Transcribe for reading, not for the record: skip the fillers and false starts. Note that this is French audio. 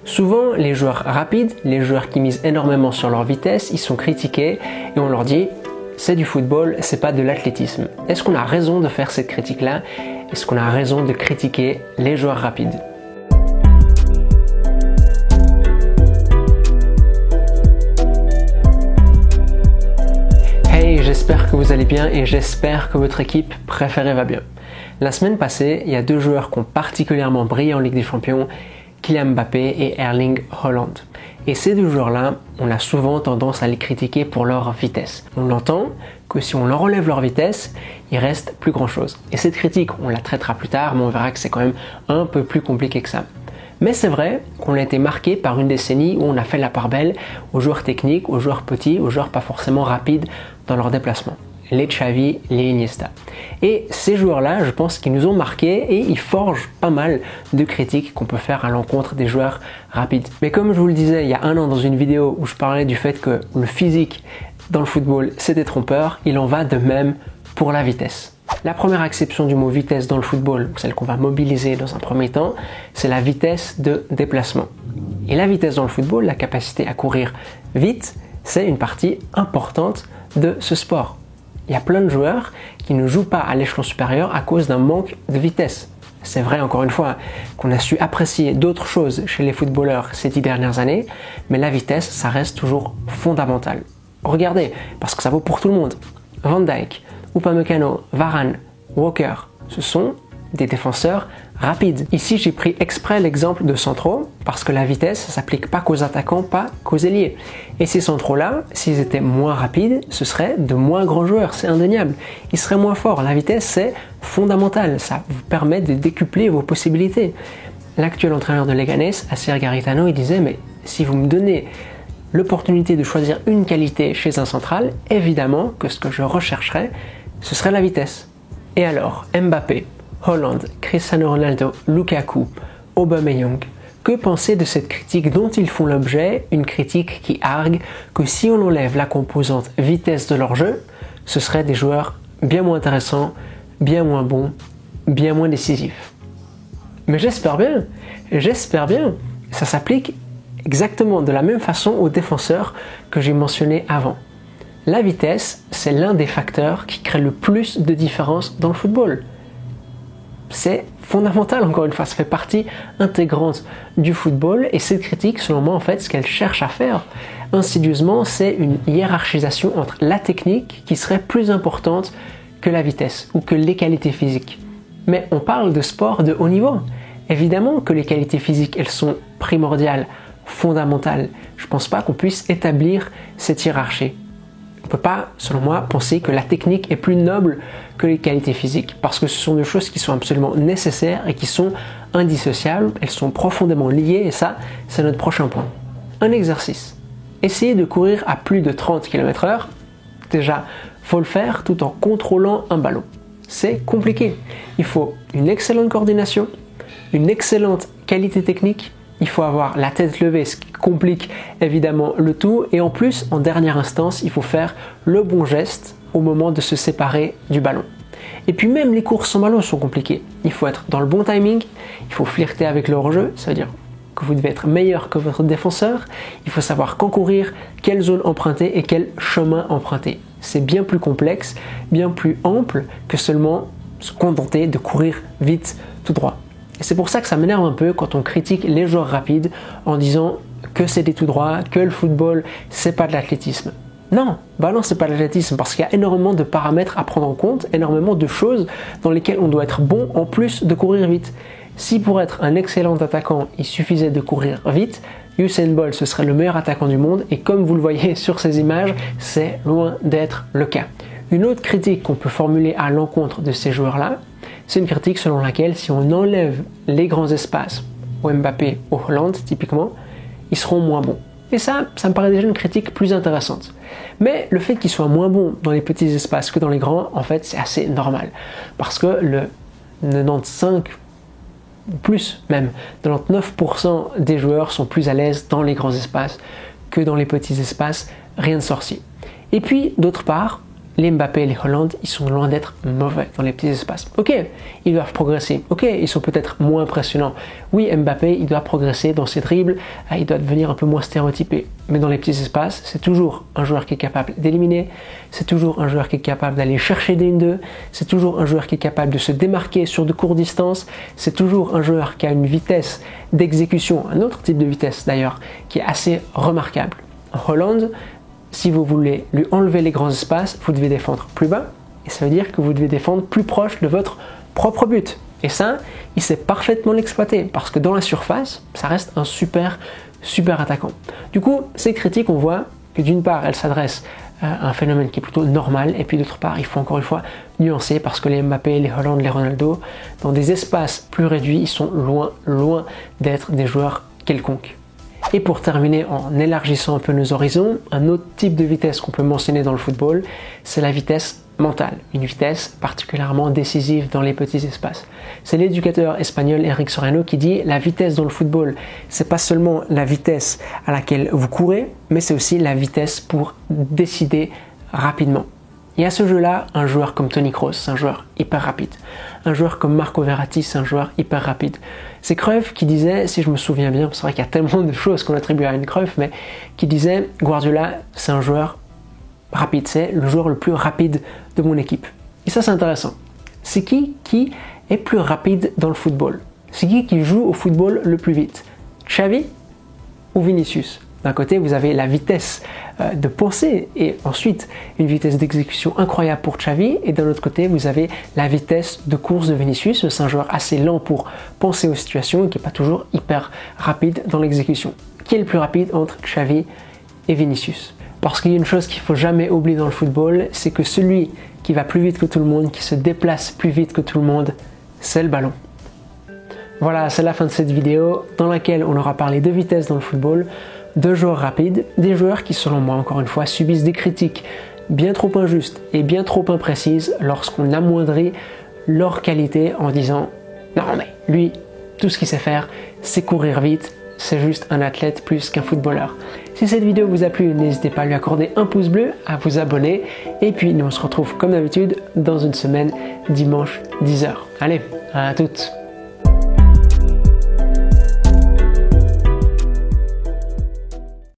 Souvent, les joueurs rapides, les joueurs qui misent énormément sur leur vitesse, ils sont critiqués et on leur dit c'est du football, c'est pas de l'athlétisme. Est-ce qu'on a raison de faire cette critique-là? Est-ce qu'on a raison de critiquer les joueurs rapides? Hey, j'espère que vous allez bien et j'espère que votre équipe préférée va bien. La semaine passée, il y a deux joueurs qui ont particulièrement brillé en Ligue des Champions, Kylian Mbappé et Erling Haaland. Et ces deux joueurs-là, on a souvent tendance à les critiquer pour leur vitesse. On entend que si on leur enlève leur vitesse, il reste plus grand-chose. Et cette critique, on la traitera plus tard, mais on verra que c'est quand même un peu plus compliqué que ça. Mais c'est vrai qu'on a été marqué par une décennie où on a fait la part belle aux joueurs techniques, aux joueurs petits, aux joueurs pas forcément rapides dans leurs déplacements. Les Xavi, les Iniesta. Et ces joueurs-là, je pense qu'ils nous ont marqués et ils forgent pas mal de critiques qu'on peut faire à l'encontre des joueurs rapides. Mais comme je vous le disais il y a un an dans une vidéo où je parlais du fait que le physique dans le football c'était trompeur, il en va de même pour la vitesse. La première acception du mot vitesse dans le football, celle qu'on va mobiliser dans un premier temps, c'est la vitesse de déplacement. Et la vitesse dans le football, la capacité à courir vite, c'est une partie importante de ce sport. Il y a plein de joueurs qui ne jouent pas à l'échelon supérieur à cause d'un manque de vitesse. C'est vrai encore une fois qu'on a su apprécier d'autres choses chez les footballeurs ces 10 dernières années, mais la vitesse, ça reste toujours fondamental. Regardez, parce que ça vaut pour tout le monde. Van Dijk, Upamecano, Varane, Walker, ce sont des défenseurs rapides. Ici, j'ai pris exprès l'exemple de centraux parce que la vitesse, ça s'applique pas qu'aux attaquants, pas qu'aux ailiers. Et ces centraux-là, s'ils étaient moins rapides, ce seraient de moins grands joueurs, c'est indéniable. Ils seraient moins forts. La vitesse, c'est fondamental. Ça vous permet de décupler vos possibilités. L'actuel entraîneur de Leganés, Asier Garitano, il disait, mais si vous me donnez l'opportunité de choisir une qualité chez un central, évidemment que ce que je rechercherais, ce serait la vitesse. Et alors, Mbappé, Haaland, Cristiano Ronaldo, Lukaku, Aubameyang, que penser de cette critique dont ils font l'objet, une critique qui argue que si on enlève la composante vitesse de leur jeu, ce seraient des joueurs bien moins intéressants, bien moins bons, bien moins décisifs. Mais j'espère bien, ça s'applique exactement de la même façon aux défenseurs que j'ai mentionné avant. La vitesse, c'est l'un des facteurs qui crée le plus de différence dans le football. C'est fondamental, encore une fois, ça fait partie intégrante du football et cette critique, selon moi, en fait, ce qu'elle cherche à faire insidieusement, c'est une hiérarchisation entre la technique qui serait plus importante que la vitesse ou que les qualités physiques. Mais on parle de sport de haut niveau. Évidemment que les qualités physiques, elles sont primordiales, fondamentales. Je ne pense pas qu'on puisse établir cette hiérarchie. On ne peut pas, selon moi, penser que la technique est plus noble que les qualités physiques parce que ce sont deux choses qui sont absolument nécessaires et qui sont indissociables, elles sont profondément liées et ça, c'est notre prochain point. Un exercice. Essayez de courir à plus de 30 km/h. Déjà, faut le faire tout en contrôlant un ballon. C'est compliqué. Il faut une excellente coordination, une excellente qualité technique. Il faut avoir la tête levée, ce qui complique évidemment le tout. Et en plus, en dernière instance, il faut faire le bon geste au moment de se séparer du ballon. Et puis même les courses sans ballon sont compliquées. Il faut être dans le bon timing, il faut flirter avec le hors-jeu, ça veut dire que vous devez être meilleur que votre défenseur. Il faut savoir quand courir, quelle zone emprunter et quel chemin emprunter. C'est bien plus complexe, bien plus ample que seulement se contenter de courir vite tout droit. Et c'est pour ça que ça m'énerve un peu quand on critique les joueurs rapides en disant que c'est des tout droits, que le football c'est pas de l'athlétisme. Non, c'est pas de l'athlétisme parce qu'il y a énormément de paramètres à prendre en compte, énormément de choses dans lesquelles on doit être bon en plus de courir vite. Si pour être un excellent attaquant, il suffisait de courir vite, Usain Bolt ce serait le meilleur attaquant du monde et comme vous le voyez sur ces images, c'est loin d'être le cas. Une autre critique qu'on peut formuler à l'encontre de ces joueurs-là, c'est une critique selon laquelle si on enlève les grands espaces, au Mbappé, au Haaland typiquement, ils seront moins bons. Et ça me paraît déjà une critique plus intéressante. Mais le fait qu'ils soient moins bons dans les petits espaces que dans les grands, en fait, c'est assez normal. Parce que le 95, plus même, 99% des joueurs sont plus à l'aise dans les grands espaces que dans les petits espaces, rien de sorcier. Et puis, d'autre part, les Mbappé et les Haaland, ils sont loin d'être mauvais dans les petits espaces. Ok, ils doivent progresser. Ok, ils sont peut-être moins impressionnants. Oui, Mbappé, il doit progresser dans ses dribbles, il doit devenir un peu moins stéréotypé. Mais dans les petits espaces, c'est toujours un joueur qui est capable d'éliminer, c'est toujours un joueur qui est capable d'aller chercher des 1-2, c'est toujours un joueur qui est capable de se démarquer sur de courtes distances, c'est toujours un joueur qui a une vitesse d'exécution, un autre type de vitesse d'ailleurs, qui est assez remarquable. Haaland, si vous voulez lui enlever les grands espaces, vous devez défendre plus bas, et ça veut dire que vous devez défendre plus proche de votre propre but. Et ça, il sait parfaitement l'exploiter, parce que dans la surface, ça reste un super attaquant. Du coup, ces critiques, on voit que d'une part, elles s'adressent à un phénomène qui est plutôt normal, et puis d'autre part, il faut encore une fois nuancer, parce que les Mbappé, les Haaland, les Ronaldo, dans des espaces plus réduits, ils sont loin d'être des joueurs quelconques. Et pour terminer, en élargissant un peu nos horizons, un autre type de vitesse qu'on peut mentionner dans le football, c'est la vitesse mentale, une vitesse particulièrement décisive dans les petits espaces. C'est l'éducateur espagnol Eric Soriano qui dit: la vitesse dans le football, c'est pas seulement la vitesse à laquelle vous courez, mais c'est aussi la vitesse pour décider rapidement. Et à ce jeu-là, un joueur comme Toni Kroos, c'est un joueur hyper rapide. Un joueur comme Marco Verratti, c'est un joueur hyper rapide. C'est Cruyff qui disait, si je me souviens bien, c'est vrai qu'il y a tellement de choses qu'on attribue à une Cruyff, mais qui disait: Guardiola, c'est un joueur rapide, c'est le joueur le plus rapide de mon équipe. Et ça, c'est intéressant. C'est qui est plus rapide dans le football? C'est qui joue au football le plus vite? Xavi ou Vinicius? D'un côté, vous avez la vitesse de pensée et ensuite une vitesse d'exécution incroyable pour Xavi, et d'un autre côté, vous avez la vitesse de course de Vinicius. C'est un joueur assez lent pour penser aux situations et qui n'est pas toujours hyper rapide dans l'exécution. Qui est le plus rapide entre Xavi et Vinicius? Parce qu'il y a une chose qu'il ne faut jamais oublier dans le football, c'est que celui qui va plus vite que tout le monde, qui se déplace plus vite que tout le monde, c'est le ballon. Voilà, c'est la fin de cette vidéo dans laquelle on aura parlé de vitesse dans le football, de joueurs rapides, des joueurs qui, selon moi, encore une fois, subissent des critiques bien trop injustes et bien trop imprécises lorsqu'on amoindrit leur qualité en disant: non mais lui, tout ce qu'il sait faire, c'est courir vite, c'est juste un athlète plus qu'un footballeur. Si cette vidéo vous a plu, n'hésitez pas à lui accorder un pouce bleu, à vous abonner, et puis nous on se retrouve comme d'habitude dans une semaine, dimanche 10h. Allez, à toutes!